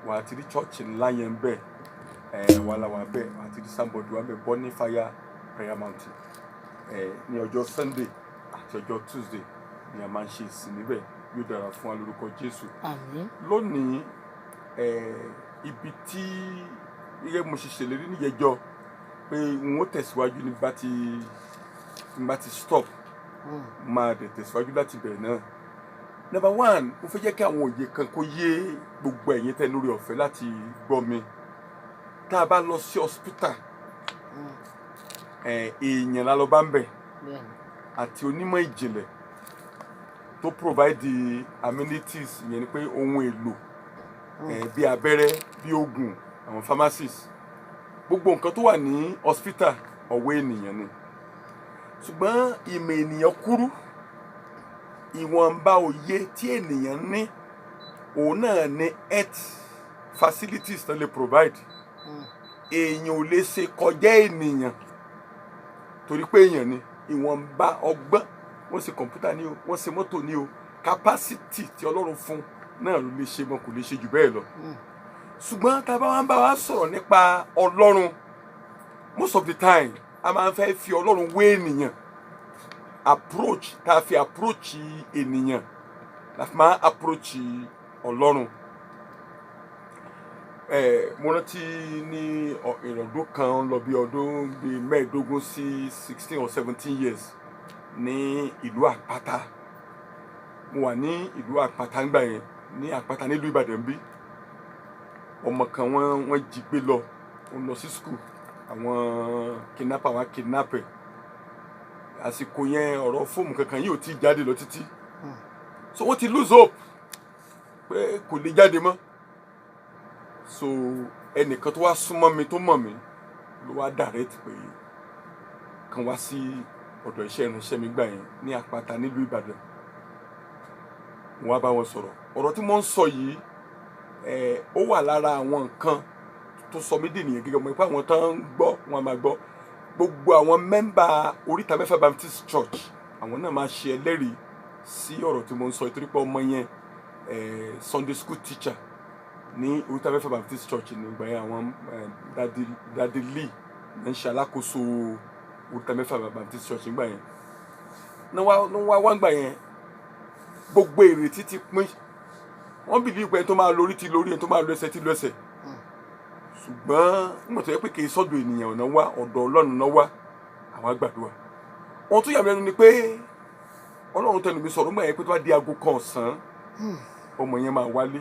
wà á ti rí church ńlá yẹn bẹ́ẹ̀ wà la wà bẹ́ẹ̀ wà á ti rí somebody wà bẹ́ẹ̀ Burning Fire Prayer Mountain ní ọjọ́ Sunday àti ọjọ́ Tuesday ni a máa ń ṣe ìsìn níbẹ̀ yóò dára fún wa lórúkọ Jésù. Àmín. Lónìí ibi tí gẹ́gẹ́ mo ṣe ṣèlérí níjẹjọ́ pé n ó tẹ̀síwájú ní bá ti stop máa dẹ̀ tẹ̀síwájú láti bẹ̀rẹ̀ náà. Number one, mo fẹ́ jẹ́ kí àwọn òye kan kó yé gbogbo ẹ̀yin tẹ́ lórí ọ̀fẹ́ láti gbọ́ mi. Tá a bá lọ sí hospital èèyàn la lọ bá ń bẹ̀ àti onímọ̀ ìjìnlẹ̀ tó provide the amenities ìyẹn ni pé ohun èlò bí abẹ́rẹ́ bí oògùn àwọn pharmacies gbogbo nǹkan tó wà ní hospital ọ̀wọ́ ènìyàn ni ṣùgbọ́n ìmọ̀ ènìyàn kúrú ìwọ̀nba òye tí ènìyàn ní òun náà ní health facilities tó lè provide èèyàn ò lè ṣe kọjá ènìyàn torí pé èèyàn ni ìwọ̀nba ọgbọ́n wọ́n ṣe kọ̀ǹpútà ní o wọ́n ṣe mọ́tò ní o capacity tí Ọlọ́run fún náà ló lè ṣe mọ́ kò lè ṣe jù bẹ́ẹ̀ lọ ṣùgbọ́n tá a bá wá ń bá wa sọ̀rọ̀ nípa Ọlọ́run most of the time a máa ń fẹ́ fi Ọlọ́run wé ènìyàn approach tá a fi approach ènìyàn la fi máa approach Ọlọ́run mo rántí ní ìrọ̀dún kan lọ bí ọdún bíi 15 sí 16 or 17 years ní ìlú Àpáta mo wà ní ìlú Àpáta ńgbà yẹn ní Àpáta nílùú Ìbàdàn bí ọmọ kan wọ́n jí gbé lọ ó lọ sí school àwọn kidnapper wọn kidnapper àsìkò yẹn ọ̀rọ̀ fóòmù kankan yìí ò tí jáde lọ títí so wọ́n ti lose hope pé kò lè jáde mọ́ so ẹnìkan tó wá súnmọ́ mi tó mọ̀ mí ló wá direct pé kan wá sí ọ̀dọ̀ iṣẹ́ ìránṣẹ́ mi gbà yẹn ní Àpáta nílùú Ìbàdàn mo wá bá wọn sọ̀rọ̀ ọ̀rọ̀ tí mo ń sọ yìí ó wà lára àwọn nǹkan tó sọ mí dènìyàn gẹ́gẹ́ mọ́ ipá àwọn tán ń gbọ́ wọn máa gbọ́ gbogbo àwọn mẹ́mbà Oríta Mẹ́fà Baptist Church àwọn náà máa ṣe ẹlẹ́rìí sí ọ̀rọ̀ tí mo ń sọ ìtorí pé ọmọ yẹn Sunday school teacher ní Oríta Mẹ́fà Baptist Church ní ìgbà yẹn àwọn Daddy Lee ń ṣe alákòóso Oríta Mẹ́fà Baptist Church nígbà yẹn ní wá gbà yẹn gbogbo ìrètí ti pín wọ́n bìlí pé ẹni tó máa lórí ti lórí ẹni tó máa lo ẹsẹ̀ ti lo ẹsẹ̀ ṣùgbọ́n nígbà tó yẹ pé kì í sọ́dọ̀ ènìyàn ọ̀nà wá ọ̀dọ̀ Ọlọ́run náà wá àwọn àgbàdua ohun tó yà mí lẹ́nu ni pé Ọlọ́run tẹnu mi sọ̀rọ̀ nígbà yẹn pé tó bá di aago kan ọ̀sán ọmọ yẹn máa wálé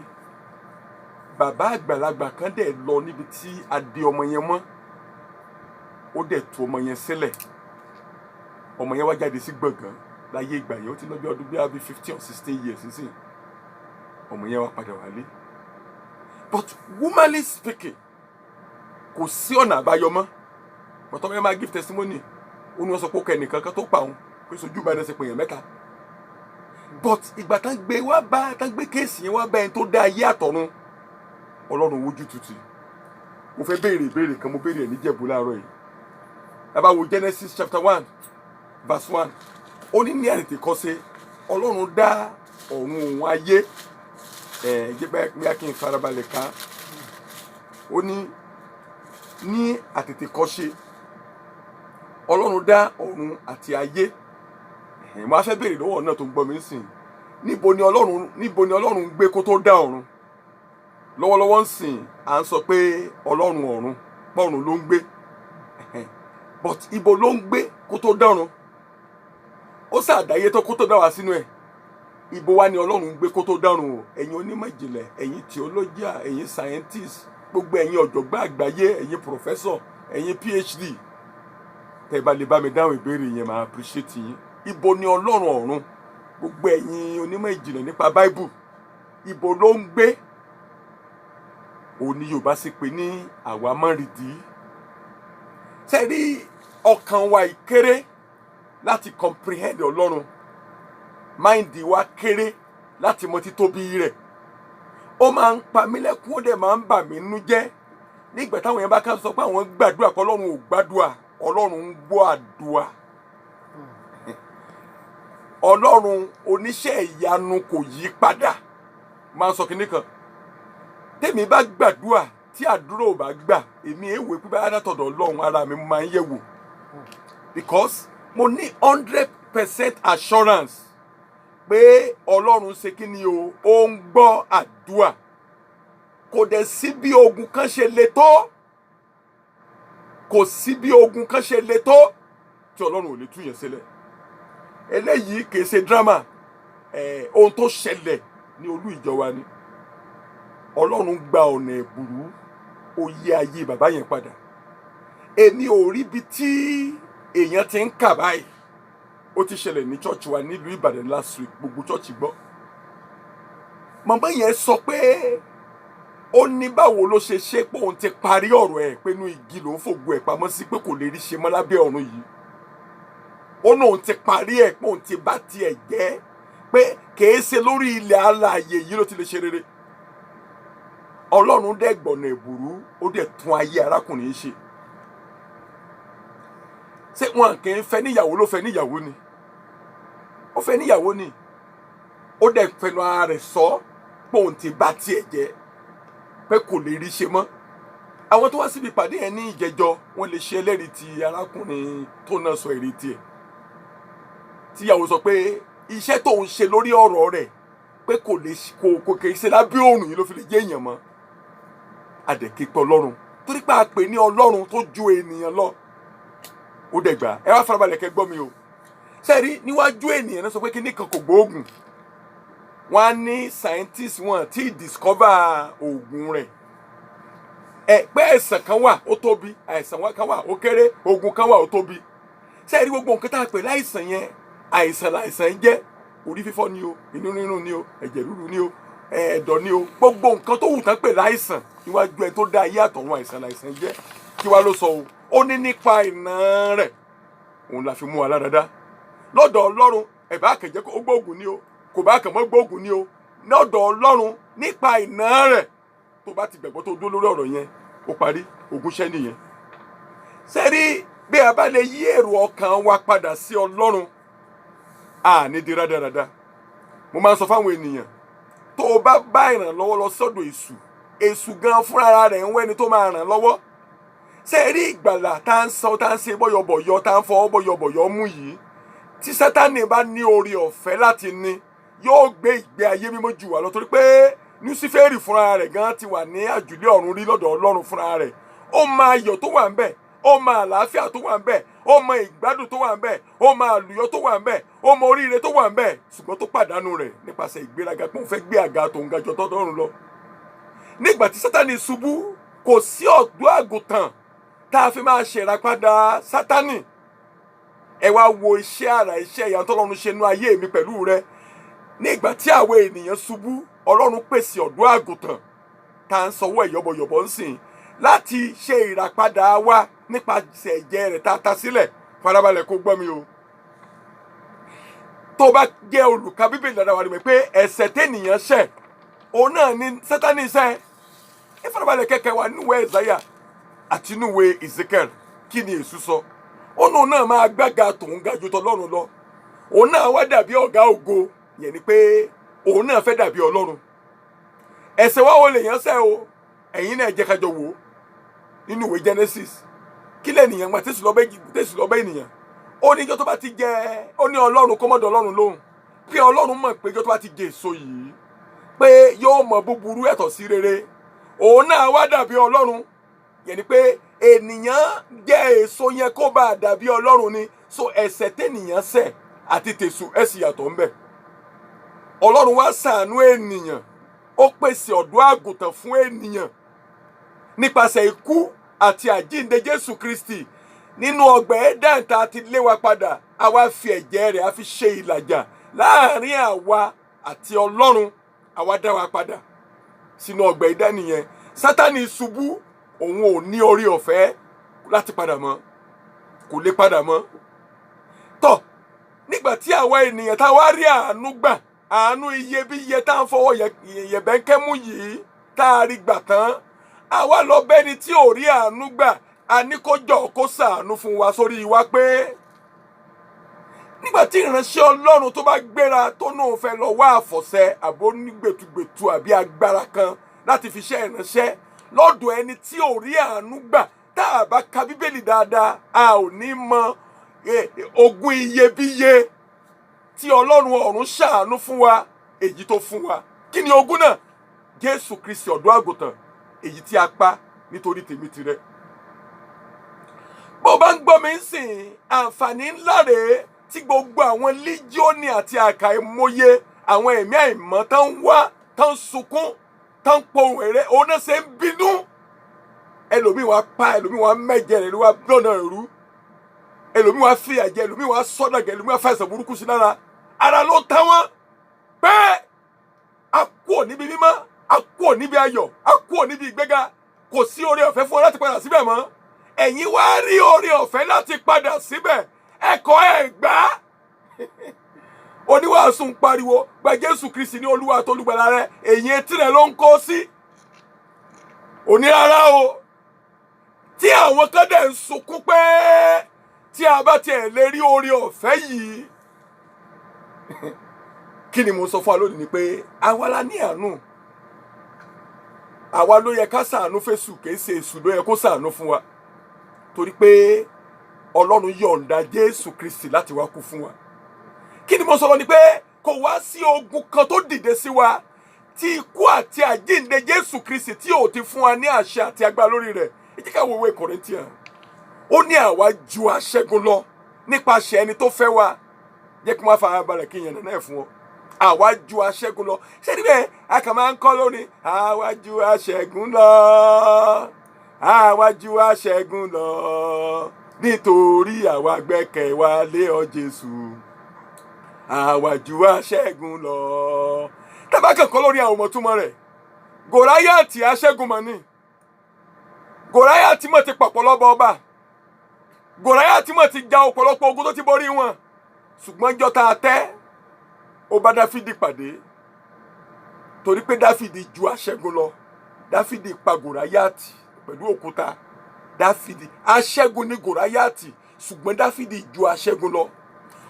bàbá àgbàlagbà kan dẹ̀ lọ níbi tí a dé ọmọ yẹn mọ́ ó dẹ̀ tú ọmọ yẹn sílẹ̀ ọmọ yẹn wá jáde sí gbọ̀ngàn láyé ìgbà yẹn ó ti lọ bí ọdún bí i 15 or 16 years nísìnyí ọmọ yẹn wá padà wálé but womanly speaking kò sí ọ̀nà àbáyọ mọ́ bọ́tọ́ yẹn máa give testimony ó ní wọ́n sọ pé ó kẹ́ ẹnìkan kan tó pa òun pé sojú bá ẹni ṣe pè yàn mẹ́ta but ìgbà tán gbé kéèsì yẹn wá bá ẹni tó dá ayé àtọ̀run Ọlọ́run wojú tutù mo fẹ́ béèrè ìbéèrè kan mo béèrè ẹ̀ níjẹ̀bú láàárọ̀ yìí bàbá wo Genesis chapter 1 verse 1 ó ní àtètèkọ́ṣe Ọlọ́run dá ọ̀run òun ayé jẹ́ bẹ́ẹ̀ kí n farabalẹ̀ ká ó ní àtètèkọ́ṣe Ọlọ́run dá ọ̀run àti ayé mo á fẹ́ béèrè lọ́wọ́ náà tó ń gbọ́ mi sìn níbo ni Ọlọ́run gbé kó tó dá ọ̀run lọ́wọ́lọ́wọ́ ń sìn à ń sọ pé Ọlọ́run ọ̀run pọ̀run ló ń gbé but ibo ló ń gbé kó tó dá ọ̀run ó ṣàdáyé tó kó tó dá wá sínú ẹ̀ ibo wá ni Ọlọ́run gbé kó tó dá ọ̀run o ẹ̀yin onímọ̀ ìjìnlẹ̀ ẹ̀yin theologian ẹ̀yin scientist gbogbo ẹ̀yin ọ̀jọ̀gbọ́n àgbáyé ẹ̀yin professor ẹ̀yin PhD tẹ́ bá lè bá mi dáhùn ìbéèrè yẹn máa appreciate yín ibo ni Ọlọ́run ọ̀run gbogbo ẹ̀yin onímọ̀ ìjìnlẹ̀ nípa Bible ibo ló ń gbé òní Yorùbá sì pé ní àwa mọ́rìndí sẹ́rí ọkàn wa ìkéré láti comprehend Ọlọ́run máìndì wa kéré láti mọ títóbi rẹ̀ ó máa ń pa mí lẹ́kún ó dẹ̀ máa ń bà mí nínú jẹ́ nígbà táwọn yẹn bá ká sọ pé àwọn gbàdúrà kọ́ Ọlọ́run ò gbàdúrà Ọlọ́run ń gbọ́ àdúrà Ọlọ́run oníṣẹ́ ìyanu kò yí padà máa ń sọ kinní kan tèmi bá gbàdúrà tí àdúrà ò bá gbà èmi èèwé pípẹ́ alátọ̀dọ̀ Ọlọ́run ara mi máa ń yẹ̀ wò because mo ní 100% assurance pé Ọlọ́run ṣe kí ni o ó ń gbọ́ àdúrà kò dẹ̀ sí bí ogun kan ṣe le tó kò sí bí ogun kan ṣe le tó tí Ọlọ́run ò lè tú yẹn sílẹ̀ eléyìí kìí ṣe drama ohun tó ṣẹlẹ̀ ní olú ìjọ wa ni Ọlọ́run gba ọ̀nà ẹ̀bùrú ó yí ayé bàbá yẹn padà èmi ò rí bí tí èèyàn ti ń kà báyìí ó ti ṣẹlẹ̀ ní church wa nílùú Ìbàdàn last week gbogbo church gbọ́ màmá yẹn sọ pé ó ní báwo ló ṣe ṣe pé òun ti parí ọ̀rọ̀ ẹ̀ pé inú igi lòun fògo ẹ̀ pamọ́ sí pé kò lè rí ṣe mọ́ lábẹ́ ọ̀run yìí ó ní òun ti parí ẹ̀ pé òun ti bá tiẹ̀ jẹ́ pé kìí ṣe lórí ilẹ̀ alààyè yìí ló ti lè ṣe rere Ọlọ́run dẹ̀ gbọ̀nà ẹ̀bùrú ó dẹ̀ tún ayé arákùnrin yìí ṣe wọn kì í fẹ́ níyàwó ló fẹ́ níyàwó ni ó fẹ́ níyàwó ni ó dẹ̀ fẹnu ara rẹ̀ sọ pé òun ti bá tiẹ̀ jẹ́ pé kò lè rí ṣe mọ́ àwọn tó wá síbi ìpàdé yẹn ní ìjẹjọ wọn lè ṣe ẹlẹ́rìí ti arákùnrin tó náà sọ èrè tiẹ̀ tíyàwó sọ pé iṣẹ́ tó ń ṣe lórí ọ̀rọ̀ rẹ̀ pé kò kì í ṣe lábẹ́ òrùn yìí ló fi lè jẹ́ èèyàn mọ́ àdẹ̀kẹ́ pé Ọlọ́run torí pé a pè ní Ọlọ́run tó ju ènìyàn lọ ó dẹ̀ gbà ẹ wá farabalẹ̀ kẹ́ gbọ́ mi o sẹ́ẹ̀rí níwájú ènìyàn náà sọ pé kíní kan kò gbóògùn wọn á ní scientist wọn tí discover oògùn rẹ̀ pé àìsàn kan wà ó tóbi àìsàn kan wà ó kéré oògùn kan wà ó tóbi sẹ́ẹ̀rí gbogbo nǹkan tá a pè láìsàn yẹn àìsàn làìsàn jẹ́ orí fífọ́ ni o inú rírun ni o ẹ̀jẹ̀ ríru ni o ẹ̀dọ̀ ni o gbogbo nǹkan tó wù tán pè láìsàn níwájú ẹ tó dá ayé àtọ̀run àìsàn làìsàn jẹ́ kí wá ló sọ o ó ní nípa ìná rẹ̀ òun la fi mú wa ládàá lọ́dọ̀ Ọlọ́run ẹ̀bá àkẹ́jẹ́ kó gbóògùn ni o kò bá kàn mọ́ gbóògùn ni o lọ́dọ̀ Ọlọ́run nípa ìná rẹ̀ tó bá ti gbàgbọ́ tó dúró lórí ọ̀rọ̀ yẹn ó parí ogun ṣẹ́ nìyẹn. sẹ́rí bí a bá lè yí èrò ọkàn wa padà sí Ọlọ́run a ní di rádaràda mo máa ń sọ fáwọn ènìyàn tó o bá bá ìrànlọ́wọ́ lọ sọ́dọ̀ èṣù gan fúnra rẹ̀ ń wẹ́ni tó máa ràn lọ́wọ́ sẹ́rí ìgbàlà tá ń sọ tá ń ṣe bọ́yọ̀bọ̀yọ̀ tá ń fọwọ́ bọ́yọ̀bọ̀yọ̀ mú yìí tí Sátánì bá ní oore ọ̀fẹ́ láti ní yóò gbé ìgbé ayé mímọ́ jù wá lọ torí pé Lúsífẹ́rì fúnra rẹ̀ gan ti wà ní àjùlé ọ̀run rí lọ́dọ̀ Ọlọ́run fúnra rẹ̀ ó mọ ayọ̀ tó wà ń bẹ̀ ó mọ àlàáfíà tó wà ń bẹ̀ ó mọ ìgbádùn tó wà ń bẹ̀ ó mọ àlùyọ tó wà ń bẹ̀ ó mọ oríire tó wà ń bẹ̀ ṣùgbọ́n tó pàdánù rẹ̀ nípasẹ̀ ìgbéraga pé òun fẹ́ gbé àga tó ń gajọ tọ́dọ̀run lọ. nígbà tí Sátánì ṣubú kò sí ọ̀dọ́ àgùntàn tá a fi máa ṣèràpadà Sátánì ẹ wá wo iṣẹ́ àrà iṣẹ́ ìyanu tọ́lọ́run ṣe nú ayé mi pẹ̀lú rẹ nígbà tí àwọn ènìyàn ṣubú Ọlọ́run pèsè ọ̀dọ́ àgùntàn tá à ń sanwó ẹ̀yọ́bọ̀yọ̀bọ̀ ń sìn láti ṣe ìràpadà wa nípasẹ̀ ẹ̀jẹ̀ rẹ̀ tá a ta sílẹ̀ farabalẹ̀ kó gbọ́ mi o tó bá jẹ́ olùka bíbélì dáadáa wà ní pé ẹ̀ṣẹ̀ tẹ́nìyàn ṣẹ̀ òun náà ni Sátánì ṣẹ̀ ẹ farabalẹ̀ kẹ́kẹ́ wa níwèé Èsáyà àti níwèé Ezekiel kí ni Èṣù sọ òun náà máa gbága tòun ga ju tọlọ́run lọ òun náà wá dàbí ọ̀gá ògo yẹn ni pé òun náà fẹ́ dàbí Ọlọ́run ẹ̀ṣẹ̀ wa wo lèèyàn ṣẹ̀ o ẹ̀yin náà jẹ́ kájọ wò nínú ìwé Genesis kí lẹ́nìyàn gba tẹ̀sù lọ́bẹ̀ ènìyàn ó ní ijọ́ tó bá ti jẹ ó ní Ọlọ́run kó mọ́dọ̀ Ọlọ́run lóhùn pé Ọlọ́run mọ̀ pé ijọ́ tó bá ti jẹ èso yìí pé yóò mọ búburú yàtọ̀ sí rere òun náà wá dàbí Ọlọ́run yẹn ni pé ènìyàn jẹ èso yẹn kó bá dàbí Ọlọ́run ni so ẹ̀ṣẹ̀ tẹ́nìyàn ṣẹ̀ àti tẹ̀sù ẹ̀sì yàtọ̀ ńbẹ Ọlọ́run wá ṣàánú ènìyàn ó pèsè ọ̀dọ́ àgùntàn fún ènìyàn nípasẹ̀ ikú àti àjíǹde Jésù Kristi nínú ọgbà Édẹ́nì tá a ti lé wa padà a wá fi ẹ̀jẹ̀ rẹ̀ a fi ṣe ìlàjà láàrin àwa àti Ọlọ́run a wá dá wa padà sínú ọgbà Édẹ́nì yẹn Sátánì ṣubú òun ò ní orí ọ̀fẹ́ láti padà mọ́ kò lè padà mọ́ tọ́ nígbà tí àwa ènìyàn tá a wá rí àánú gbà àánú iyebíye tá à ń fọwọ́ yẹ̀bẹ́ńkẹ́mú yìí tá a rí gbà tán àwa lọ bẹ́ni tí ò rí àánú gbà a ní kó jọ kó ṣàánú fún wa sórí wa pé nígbà tí ìránṣẹ́ Ọlọ́run tó bá gbéra tó náà fẹ́ lọ wá àfọ̀ṣẹ àbó ní gbẹ̀tugbẹ̀tu àbí agbára kan láti fi ṣe ìránṣẹ́ lọ́dọ̀ ẹni tí ò rí àánú gbà. Tá a bá ka bíbélì dáadáa, a ò ní mọ ogún iyebíye tí Ọlọ́run ọ̀run ṣàánú fún wa, èyí tó fún wa. Kí ni ogún náà? Jésù Kristi ọ̀dọ́ àgùntàn, èyí tí a pa nítorí tèmi tirẹ̀. Bó bá ń gbọ́ mi sìn, àǹfààní ńlá rèé tí gbogbo àwọn líjíọ́nì àti àkàìmọye àwọn ẹ̀mí àìmọ́ tán ń wá, tán ń sunkún, tán ń pohùn èrè, òun náà ṣe ń bínú. Ẹlòmíì wá pa, ẹlòmíì wá mẹ́jẹ rẹ̀, ẹlòmíì wá lọ́nà ẹ̀rú, ẹlòmíì wá fìyà jẹ, ẹlòmíì wá sọ́dọ̀gẹ̀, ẹlòmíì wá fàìsàn burúkú sí lára. Ara ló ta wọ́n pé a kúrò níbi mímọ́, a kúrò níbi ayọ̀, a kúrò níbi ìgbéga. Kò sí oore ọ̀fẹ́ fún ọ láti padà síbẹ̀ mọ́. Ẹ̀yin wá rí oore ọ̀fẹ́ láti padà síbẹ̀, ẹ̀kọ́ ẹ̀ gbà. Oníwàásù ń pariwo gba Jésù Kristi ní Olúwa àti Olùgbàlà rẹ, èyí etí rẹ ló ń kó sí. Òní rárá o. Tí àwọn kan dẹ̀ ń sunkún pé tí a bá tiẹ̀ lè rí oore ọ̀fẹ́ yìí. Kí ni mo sọ fún wa lónìí ni pé àwa la ní àánú. Àwa ló yẹ ká ṣàánú f'Èṣù, kìí ṣe Èṣù ló yẹ kó ṣàánú fún wa. Torí pé Ọlọ́run yọ̀ǹda Jésù Kristi láti wá kú fún wa. Kí ni mo sọ̀rọ̀ ni pé kò wá sí ogun kan tó dìde sí wa tí ikú àti àjíǹde Jésù Kristi tí ò ti fún wa ní àṣẹ àti agbára lórí rẹ̀. Ẹ jẹ́ ká wo ìwé Kọ́ríńtíà. Ó ní àwa ju aṣẹ́gun lọ nípasẹ̀ ẹni tó fẹ́ wa. Jẹ́ kí wọ́n fara balẹ̀ kí ìyẹn náà fún ọ. Àwa ju aṣẹ́gun lọ. Ṣé níbẹ̀ a kàn máa ń kọ́ lónìí? Àwa ju aṣẹ́gun lọ. Àwa ju aṣẹ́gun lọ. Nítorí àwa gbẹ́kẹ̀ wa lé ọ Jésù. Àwa ju aṣẹ́gun lọ. Tàbá kàn kọ́ lórí àwọn ọmọ túmọ̀ rẹ̀. Gòráyàtì aṣẹ́gun mọ̀ ni. Gòráyàtì mọ̀ ti pọ̀pọ̀lọpọ̀ ọba. Gòráyàtì mọ̀ ti ja ọ̀pọ̀lọpọ̀ ogun tó ti borí wọn. Ṣùgbọ́n jọta tẹ́ ó bá Dáfídì pàdé. Torí pé Dáfídì ju aṣẹ́gun lọ. Dáfídì pa Gòráyàtì pẹ̀lú òkúta. Dáfídì aṣẹ́gun ní Gòráyàtì, ṣùgbọ́n Dáfídì ju aṣẹ́gun lọ.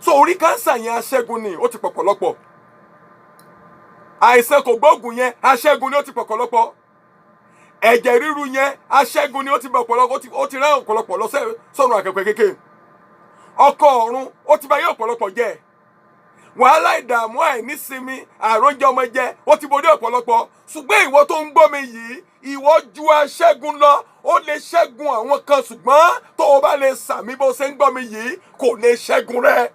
So orí kánsà yẹn aṣẹ́gun ni, ó ti pọ̀pọ̀lọpọ̀. Àìsàn kògbóògùn yẹn aṣẹ́gun ni, ó ti pọ̀pọ̀lọpọ̀. Ẹ̀jẹ̀ ríru yẹn aṣẹ́gun ni, ó ti pọ̀pọ̀lọpọ̀. Ó ti rán ọ̀pọ̀lọpọ̀ lọ sọ́run àkẹ́kẹ́ kéke. Ọkọ ọ̀run ó ti bá yé ọ̀pọ̀lọpọ̀ jẹ́. Wàhálà ìdààmú àìnísinmi àròjẹ ọmọ jẹ ó ti borí ọ̀pọ̀lọpọ̀. Ṣùgbọ́n ìwọ tó ń gbọ́ mi yìí, ìwọ ju aṣẹ́gun lọ. Ó lè ṣẹ́gun àwọn kan, ṣùgbọ́n tó o bá lè sàmì bó ṣe ń gbọ́ mi yìí, kò lè ṣẹ́gun rẹ.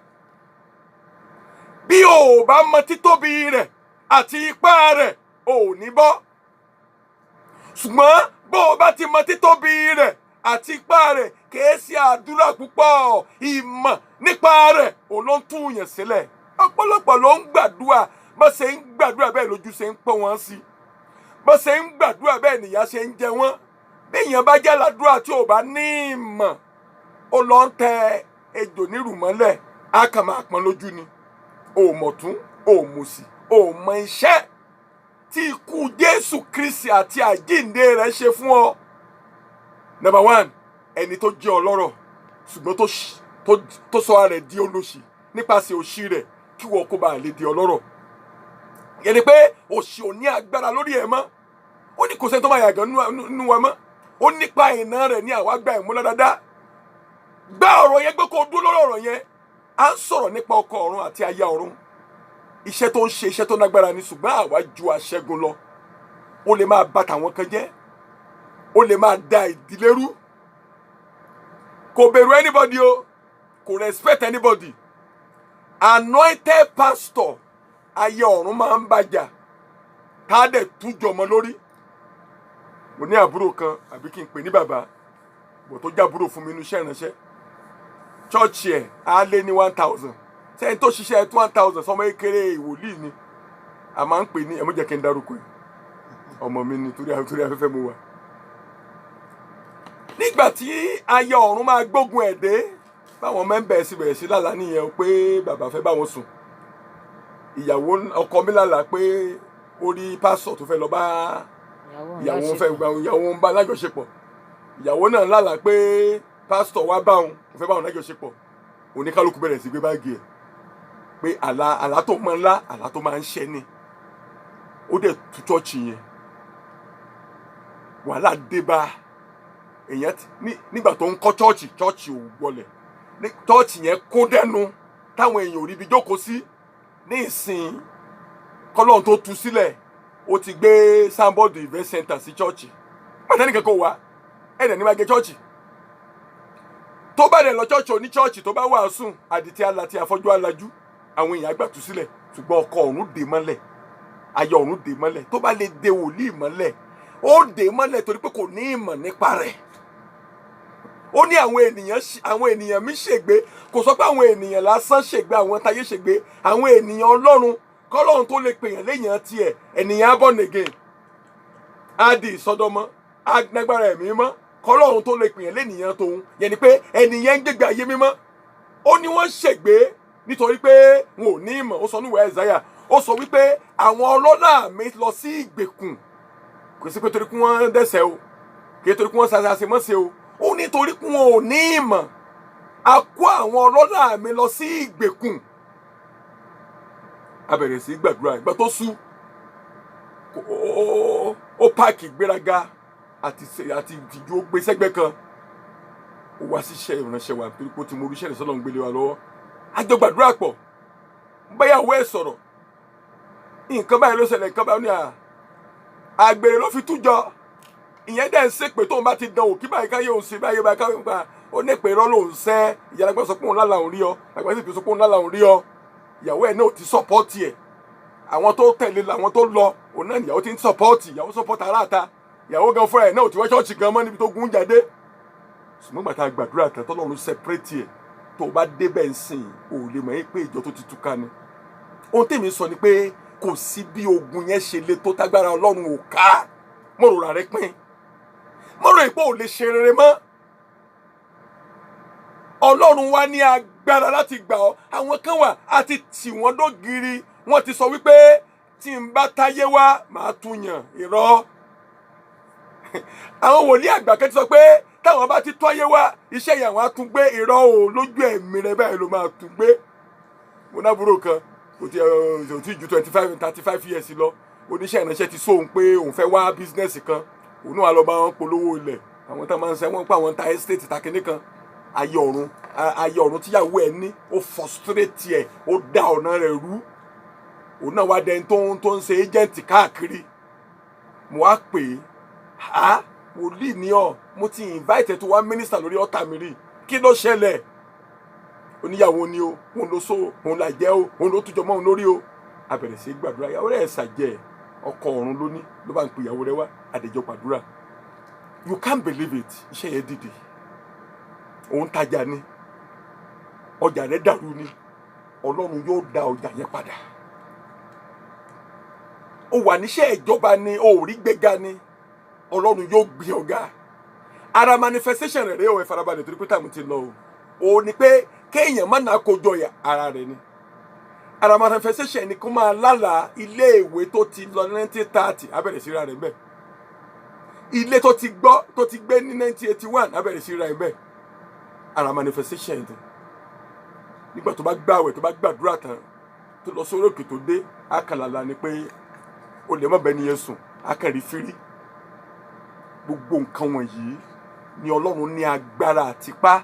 Bí o ò bá mọ títóbi rẹ̀ àti ipá rẹ̀, o ò ní bọ́. Ṣùgbọ́n bó o bá ti mọ títóbi rẹ̀ àti ipá rẹ̀, kìí ṣe àdúrà púpọ̀, ìmọ̀ nípa rẹ̀ òun ló ń tú yẹn sílẹ̀. Ọ̀pọ̀lọpọ̀ ló ń gbàdúrà, bó ṣe ń gbàdúrà bẹ́ẹ̀ lójú ṣe ń pọ́n wọn sí. Bó ṣe ń gbàdúrà bẹ́ẹ̀ nìyà ṣe ń jẹ wọ́n. Bí èèyàn bá jẹ́ ládùúrà tí ò bá ní ìmọ̀, ó lọ ń tẹ ejò nírù mọ́lẹ̀, á kàn máa pọ́n lójú ni. O mọ̀ tún, o mọ̀ sí, o mọ iṣẹ́ tí ikú Jésù Kristi àti àjíǹde rẹ̀ ṣe fún ọ. Number one, ẹni tó jẹ́ ọlọ́rọ̀ ṣùgbọ́n tó sọ ara rẹ̀ di olóṣì nípasẹ̀ òṣì rẹ̀ kí wọ́n kó bá lè di ọlọ́rọ̀. Yẹn ni pé òṣì ò ní agbára lórí ẹ̀ mọ́. Ó ní kò sẹ́ni tó máa yàgàn nínú wa mọ́. Ó nípa ìná rẹ̀ ní àwa gba ìmúlá dáadáa. Gbá ọ̀rọ̀ yẹn gbé kó dúró lórí ọ̀rọ̀ yẹn. À ń sọ̀rọ̀ nípa ọkọ ọ̀run àti aya ọ̀run. Iṣẹ́ tó ń ṣe iṣẹ́ tó lágbára ni, ṣùgbọ́n àwa ju aṣẹ́gun lọ. Ó lè máa bà tàwọn kan jẹ́. Ó lè máa da ìdílé rú. Kò bẹ̀rù anybody o. Kò respect anybody. Anointed pastor ayé ọ̀run máa ń bàjà. Tá a dẹ̀ tújọ ọmọ lórí. Mo ní àbúrò kan, àbí kí n pè ní bàbá, bò tó jábúrò fún mi nínú iṣẹ́ ìránṣẹ́. Church ẹ̀ á lé ní 1000. Sẹ́yìn tó ṣiṣẹ́ 1000 sọmọ kékeré ìwòlíì ni. A máa ń pè ní, ẹ mọ́ jẹ́ kí n dárúkọ ẹ̀. Ọmọ mi ni torí afẹ́fẹ́ mo wà. Nígbà tí ayé ọ̀run máa gbógun ẹ̀ dé, báwọn mẹ́ńbẹ̀ sí bẹ̀rẹ̀ sí lálàá nìyẹn pé bàbá fẹ́ bá wọn sùn. Ìyàwó ọkọ mi lálàá pé ó rí pásọ̀ tó fẹ́ lọ bá ìyàwó fẹ́ gba ìyàwó ń bá lájọṣepọ̀. Ìyàwó náà lálàá pé pásítọ̀ wá bá òun, kò fẹ́ bá òun lájọṣepọ̀. Oníkálukú bẹ̀rẹ̀ sí gbé báàgì ẹ̀ pé àlá tó máa ń lá, àlá tó máa ń ṣẹ ni. Ó dẹ̀ tú chọ́ọ̀chì yẹn. wàhálà dé bá èèyàn nígbà tó ń kọ́ chọ́ọ̀chì ò wọlẹ̀ chọ́ọ̀chì yẹn kó dẹnu táwọn èèyàn ò rí ibi jókòó sí. Ní ìsìn kọ́lọ́run tó tú sílẹ̀ ó ti gbé sanbọ́ọ̀dù event center sí chọ́ọ̀chì pàtẹ́nì kankan wá ẹ̀dẹ̀ ní máa gé chọ́ọ̀chì tó bá dẹ̀ lọ chọ́ọ̀chì oní chọ́ọ̀chì tó bá wàásù àdìtí aláti afọ́jú alájú àwọn èèyàn àgbà tú sílẹ̀ ṣùgbọ́n ọkọ ọ̀run dè mọ́lẹ̀ ayọ̀ ọ̀run dè mọ́lẹ̀ tó bá lè dè wòlíì mọ́lẹ̀ ó dè mọ́lẹ̀ torí pé kò ní ìmọ̀ nípa rẹ̀. Ó ní àwọn ènìyàn mi ṣègbé kò sọ pé àwọn ènìyàn lásán ṣègbé àwọn táyé ṣègbé àwọn ènìyàn Ọlọ́run kọ́lọ́run tó lè pèèyàn léèyàn tiẹ̀ ènìyàn born again á di ìsọdọmọ agbára ẹ̀mí mọ́ kọ́lọ́run tó lè pèèyàn léèyàn tòun yẹn ni pé ènìyàn ń gbégbé ayé mímọ́. Ó ní wọ́n ṣègbé nítorí pé wọn ò ní ìmọ̀. Ó sọ níwèé Àìsáyà ó sọ wípé àwọn ọlọ́lá mi lọ sí ìgbèkùn kò sí pé torí kí wọ́n dẹ́ṣẹ̀ o kì í torí kí wọ́n ṣàṣàṣe mọ́ṣe o ó nítorí pé wọn ò ní ìmọ̀ a kó àwọn ọlọ́lá mi lọ sí ìgbèkùn. A bẹ̀rẹ̀ sí gbàdúrà ìgbà tó sú ó páàkì ìgbéraga àti ìtìjú ó gbé sẹ́gbẹ́ kan ó wá síṣẹ́ ìránṣẹ́ wa torí pé ó ti mọ oríṣẹ́ ìrẹsọ́lọ́ ń gbélé wa lọ́wọ́. A jọ gbàdúrà pọ̀ báyàwó ẹ̀ sọ̀rọ̀ nǹkan báyìí ló ṣẹlẹ̀ nǹkan báyìí ní àgbèrè ló fi tújọ ìyẹn dẹ̀ ń ṣépè tóun bá ti dán òkí báyìí káyé òun ṣe báyìí báyìí káyé òun pa ó ní pé irọ́ lòun ṣẹ́ ìyàlágbá sọ pé òun lálàá òun rí ọ àgbà sì fi sọ pé òun lálàá òun rí ọ ìyàwó ẹ̀ náà ò ti sọ́pọ́ọ̀tì ẹ̀ àwọn tó tẹ̀lé làwọn tó lọ òun náà ìyàwó ti ń sọ́pọ́ọ̀tì ìyàwó sọ́pọ́ọ̀tì aráàta ìyàwó gan fúnra ẹ̀ náà ò ti wá ṣọ́ọ̀ṣì gan mọ́ níbi tó gún jáde. ṣùgbọ́n gbàtà gbàdúrà tán tọ́lọ́run sẹpẹ́rẹ́tì ẹ̀ tó bá débẹ̀ ń sìn ò lè mọ̀ pé ìjọ tó ti túká ni. ohun tèmi sọ ni pé kò sí bí ogun yẹn ṣe le tó tágbára Ọlọ́run ò ká mọ̀rọ̀ rẹ̀ pín mọ̀rọ̀ ìpò ò lè ṣe rere mọ́. Ọlọ́run wá ní agbára láti gbà ọ́. Àwọn kan wà àti tì wọ́n dógiri wọ́n ti sọ wípé tí n bá táyé wá màá tún yàn irọ́. Àwọn wòlíì àgbà kan ti sọ pé táwọn bá ti táyé wá iṣẹ́ yẹn àwọn á tún gbé irọ́ o lójú ẹ̀mí rẹ báyìí ló máa tún gbé. Mo nábúrò kan kò tí ju 35 years lọ oníṣẹ́ ìránṣẹ́ ti sóhun pé òun fẹ́ wá bísínẹ́sì kan òun náà lọ bá wọn polówó ilẹ̀ àwọn tá máa ń ṣe wọ́n pa àwọn ta estate takinní kan ayé ọ̀run tíyàwó ẹ̀ ní ó frustrate ẹ̀ ó dá ọ̀nà rẹ̀ rú òun náà wá dẹni tó ń ṣe agent káàkiri. Mo wá pè é wòlíì ní ọ mo ti invite ẹ tó wá minister lórí ọ̀tá mi rí kí ló ṣẹlẹ̀ oníyàwó ni o òun ló so òun là jẹ́ o òun ló tújọ mọ́ òun lórí o. A bẹ̀rẹ̀ sí gbàdúrà ìyàwó rẹ̀ ṣàjẹ́ ọkọ ọ̀run lóní ló bá ń pe ìyàwó rẹ̀ wá àdéjọ gbàdúrà. You can't believe it iṣẹ́ yẹn dìde òun tajà ni ọjà rẹ̀ dàrú ni Ọlọ́run yóò dá ọjà yẹn padà. Ó wà níṣẹ́ ìjọba ni ó rí gbéga ni Ọlọ́run yóò gbé ọ̀gá. Ara manifestation rẹ̀ rẹ̀ ò ẹ farabalẹ̀ torí pé táàmù ti lọ o ò ní pé kéèyàn má nà kójọ ara rẹ̀ ni. Ara manifestation ni kó máa lálàá ilé ìwé tó ti lọ ní 1930 abẹ̀rẹ̀ sí ra rẹ̀ bẹ́ẹ̀. Ilé tó ti gbé ní 1981 abẹ̀rẹ̀ sí ra rẹ̀ bẹ́ẹ̀. Ara manifestation ni. Nígbà tó bá gbààwẹ̀ tó bá gbàdúrà tán tó lọ sórí òkè tó dé àkàlàlà ni pé o lè má bẹ ní Jésù akẹ́rì fírí. Gbogbo nǹkan wọ̀nyí ni Ọlọ́run ní agbára àtipá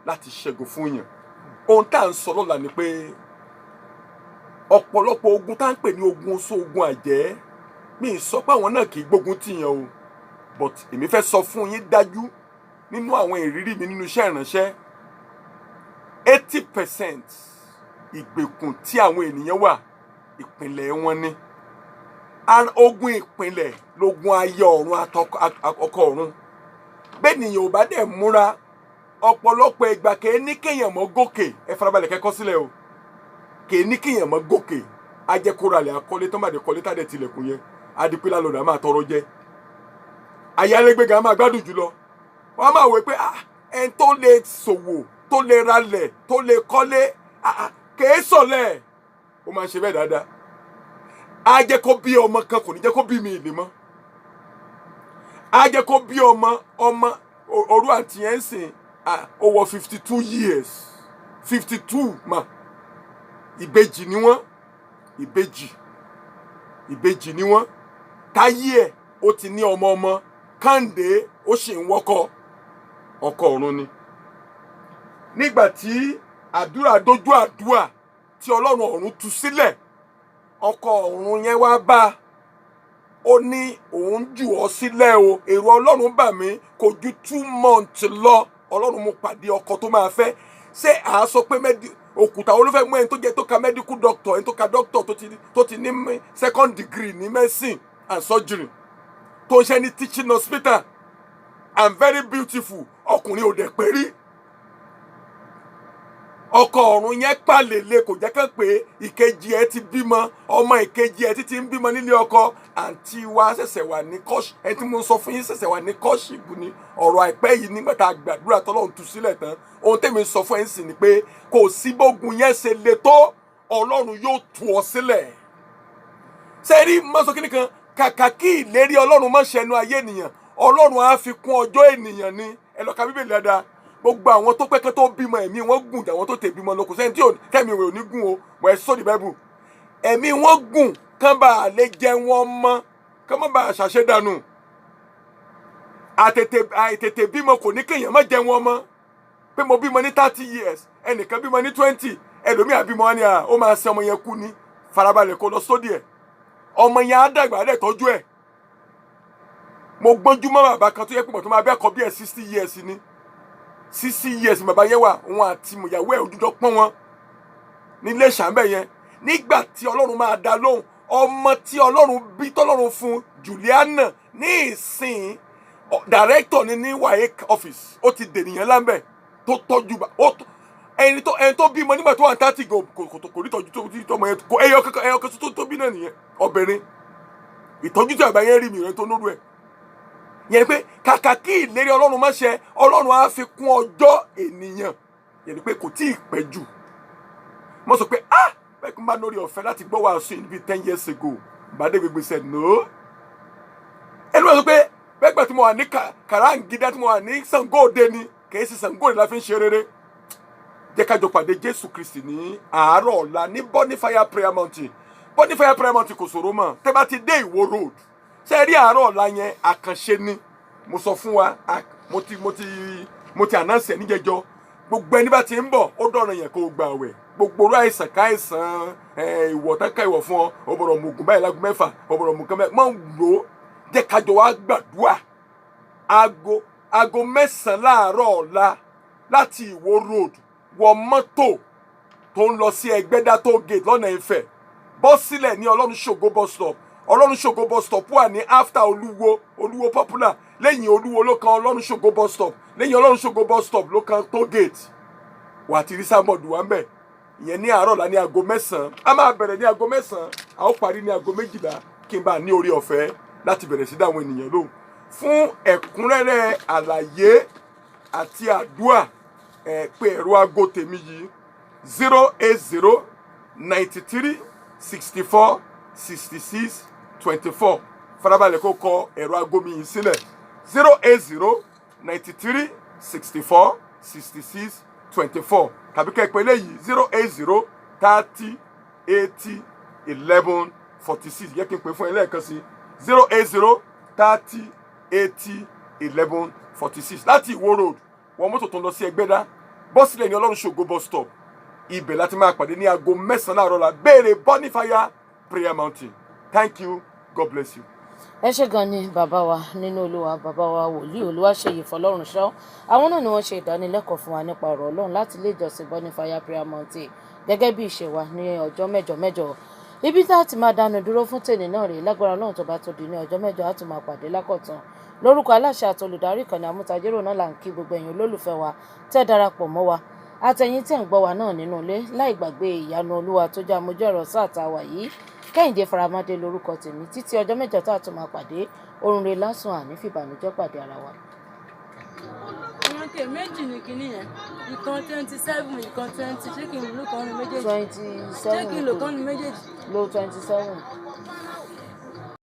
láti ṣẹ́gun fún yàn. Ohun tá à ń sọ lọ́la ni pé ọ̀pọ̀lọpọ̀ ogun tá ń pè ní ogun oṣó ogun àjẹ́ mi sọ pé àwọn náà kì í gbógun tìyàn o but èmi fẹ́ sọ fún yín dájú nínú àwọn ìrírí mi nínú iṣẹ́ ìránṣẹ́ 80% ìgbèkùn tí àwọn ènìyàn wà ìpìlẹ̀ wọn ni. Ogun ìpìlẹ̀ lógun ayé ọ̀run ọkọ ọ̀run. Bẹ́ẹ̀ nìyẹn ò bá dẹ̀ múra ọ̀pọ̀lọpọ̀ ìgbà kèé ní kéèyàn mọ́ gòkè ẹ farabalẹ̀ kẹ́kọ́ sílẹ̀ o kèé ní kéèyàn mọ́ gòkè ajẹ́kóralẹ̀ akọ́lé tó má dé kọ́lé tá dẹ̀ tilẹ̀kùn yẹn adìpínlá lọ́dọ̀ máa tọrọ jẹ́ ayálégbéga máa gbádùn jùlọ. Wọ́n máa wò pé ẹni tó lè ṣòwò tó lè ralẹ̀ tó lè kọ́lé kèé sọ̀lẹ̀ ó máa ń ṣe bẹ́ẹ̀ dáadáa. Á jẹ́ kó bí ọmọ kan kò ní jẹ́ kó bí mi ìlè mọ́. Á jẹ́ kó bí ọmọ òru àti ẹ̀ ń sìn ó wọ 52 years 52 mà ìbejì ni wọ́n ìbejì ni wọ́n táyé ẹ̀ ó ti ní ọmọ Kẹ́hìndé ó sì ń wọ́kọ ọkọ ọ̀run ni. Nígbà tí àdúrà dójú àdúrà tí Ọlọ́run ọ̀run tú sílẹ̀, ọkọ ọ̀run yẹn wá bá, ó ní òun jù ọ́ sílẹ̀ o, èrò Ọlọ́run bà mí, kò ju 2 months lọ Ọlọ́run mú pàdé ọkọ tó máa fẹ́. Ṣé à á sọ pé òkúta olúfẹ́ mú ẹni tó jẹ́ tó ka medical doctor, ẹni tó ka doctor tó ti ní 2nd degree ní medicine and surgery, tó ń ṣe ní teaching hospital and very beautiful, ọkùnrin ò dẹ̀ pé rí. Ọkọ ọ̀run yẹn pàlèlè, kò jẹ́ kán pé ìkejì ẹ ti bímọ, ọmọ ìkejì ẹ ti ń bímọ nílé ọkọ. Àǹtí wa ṣẹ̀ṣẹ̀ wà ní kọ́ṣì, ẹni tí mo sọ fún yín ṣẹ̀ṣẹ̀ wà ní kọ́ṣì bù ní ọ̀rọ̀ àìpẹ́ yìí nígbà tá a gbàdúrà tọ́lọ́run tú sílẹ̀ tán. Ohun tèmi sọ fún ẹ sì ni pé kò sí bógun yẹn ṣe le tó, Ọlọ́run yóò tú ọ sílẹ̀. Ṣé rí mọ́ sọ kíní kan, kàkà kí ìlérí Ọlọ́run má ṣẹnu ayé ènìyàn, Ọlọ́run á fi kún ọjọ́ ènìyàn ni. Ẹ lọ ka Bíbélì dáadáa. Gbogbo àwọn tó pẹ́kẹ́ tó bímọ ẹ̀mí wọn gùn jà wọn tó tẹ̀ bímọ lọ, kò sẹ́ni tí tẹ̀mí rẹ̀ ò ní gùn o. Wẹ̀ sọ́ọ̀dì Bible. Ẹ̀mí wọn gùn kán bá lè jẹ wọn mọ́, kán má bàa ṣàṣedànù. Àìtètè bímọ kò ní kéèyàn má jẹ wọn mọ́. Pé mo bímọ ní 30 years, ẹnìkan bímọ ní 20, ẹlòmíà bímọ wọn ni ó máa ṣe ọmọ yẹn kú ni. Farabalẹ̀ kó lọ sódì ẹ̀. Ọmọ yẹn á dàgbà á dẹ̀ tọ́jú ẹ̀. Mo gbọ́njú mọ́ bàbá kan tó yẹ pé mo tó máa bẹ́ ẹ̀kọ́ bí ẹ̀ 60 years ni. 60 years bàbá yẹn wà, òun àti ìyàwó ẹ̀ òjújọ pọ́n wọn nílé ìṣàmbẹ̀ yẹn. Nígbà tí Ọlọ́run máa dá lóhùn, ọmọ tí Ọlọ́run bí tọ́lọ́run fún Juliana ní ìsìn director ní WAEC office, ó ti dènìyàn lámbẹ̀ tó tọ́jú ẹni tó bímọ nígbà tó wà ní 30 kò rí tọ́jú tó ọmọ yẹn kò ẹyọ kan tó bí náà nìyẹn, obìnrin. Ìtọ́jú tí àgbà yẹn rí mi rẹ̀ tó lóru ẹ̀. Yẹn pé kàkà kí ìlérí Ọlọ́run má ṣẹ, Ọlọ́run á fi kún ọjọ́ ènìyàn. Yẹn pé kò tí ì pẹ́ jù. Mo sọ pé bẹ́ẹ̀ kí n bá lórí ọ̀fẹ́ láti gbọ́ wàásù níbi 10 years ago, Bàdé gbègbè said no. Ẹni wọ́n sọ pé bẹ́ẹ̀ gbà tí mo wà ní Kàràǹgídá, tí mo wà ní Ṣàngó Òde ni, kìí ṣe Ṣàngó Òde la fi ń ṣe rere. Jẹ́ ká jọ pàdé Jésù Kristi ní àárọ̀ ọ̀la ní Bonfire Prayer Mountain. Bonfire Prayer Mountain kò ṣòro mọ́, tẹ́ bá ti dé Ìwó road. Ṣé rí àárọ̀ ọ̀la yẹn àkànṣe ni. Mo sọ fún wa, mo ti announce ní jẹjọ. Gbogbo ẹni bá ti ń bọ̀, ó dọ̀rọ̀ yẹn kó gba àwẹ̀. Gbogbo orú àìsàn káìsàn ìwọ̀ tán ká ìwọ̀ fún ọ, ó bọ̀rọ̀ mú ògùn báyìí lágùn 6, ó bọ̀rọ̀ mú kan mẹ́. Mọ̀ ń lò ó, jẹ́ ká jọ wá gbàdúrà. Aago 9 láàárọ̀ ọ̀la láti Ìwó road wọ mọ́tò tó ń lọ sí Ẹgbẹ́dá toll gate lọ́nà Ifẹ̀. Bọ́ sílẹ̀ ní Ọlọ́run ṣògo bus stop. Ọlọ́run ṣògo bus stop wà ní after Olúwo popular. Lẹ́yìn Olúwo ló kan Ọlọ́run ṣògo bus stop. Lẹ́yìn Ọlọ́run ṣògo bus stop ló kan toll gate. Wà á ti rí sábọ̀dù wa ń bẹ̀. Ìyẹn ní àárọ̀ ọ̀la ní aago 9. A máa bẹ̀rẹ̀ ní aago 9, a ó parí ní aago 12 kí n bá ní orí ọ̀fẹ́ láti bẹ̀rẹ̀ sí dáwọn ènìyàn lóhùn. Fún ẹ̀kúnrẹ́rẹ́ àlàyé àti àdúà, pé ẹ̀rọ aago tèmi yìí 080 93 64 66 24. Farabalẹ̀ kó kọ ẹ̀rọ aago mi yìí sílẹ̀ 080 93 64 66 24. Tàbí kẹ́ pè léyìí 080 30 80 11 46. Yẹ kí n pè fún ẹ lẹ́ẹ̀kan sí 080 30 80 11 46. Láti Ìwó road wọ́n mọ́tò tó ń lọ sí Ẹgbẹ́dá, bọ́ sílẹ̀ ní Ọlọ́run ṣògo bus stop. Ibẹ̀ láti máa pàdé ní aago 9 láàárọ̀ la. Béèrè Bonfire Prayer Mountain. Thank you. God bless you. Ẹ ṣé gan ni bàbá wa nínú Olúwa, bàbá wa wòlíì Olúwaṣeyì Fọlọ́runṣọ́. Àwọn náà ni wọ́n ṣe ìdánilẹ́kọ̀ọ́ fún wa nípa ọ̀rọ̀ Ọlọ́run láti ilé ìjọsìn Bonfire Prayer Mountain gẹ́gẹ́ bí ìṣe wa ní ọjọ́ mẹ́jọ. Ibi tá a ti máa dánu dúró fún tèmi náà rèé. Lágbára Ọlọ́run tó bá tó di ní ọjọ́ mẹ́jọ á tún máa pàdé lákọ̀tun. Lórúkọ aláṣẹ àti olùdarí ìkànnì Àmútajérò náà là ń kí gbogbo ẹ̀yin olólùfẹ́ wa tẹ́ darapọ̀ mọ́ wa. Àtẹ̀yin tẹ́ ń gbọ́ wa náà nínú ilé, láì gbàgbé Ìyanu Olúwa tó jẹ́ amójú ọ̀rọ̀ sáà tá a wà yìí. Kẹ́hìndé Faramade lórúkọ tèmi. Títí ọjọ́ mẹ́jọ tá a tún máa pàdé, orun rẹ̀ lásán àní fìbànújẹ́ pàdé ara wa. Ìrántí méjì ní kinní yẹn. Ìkan 27, ìkan 20. Ṣé kí n lò kán ní méjèèjì? 27. Ṣé kí n lò kán ní méjèèjì? Lo 27.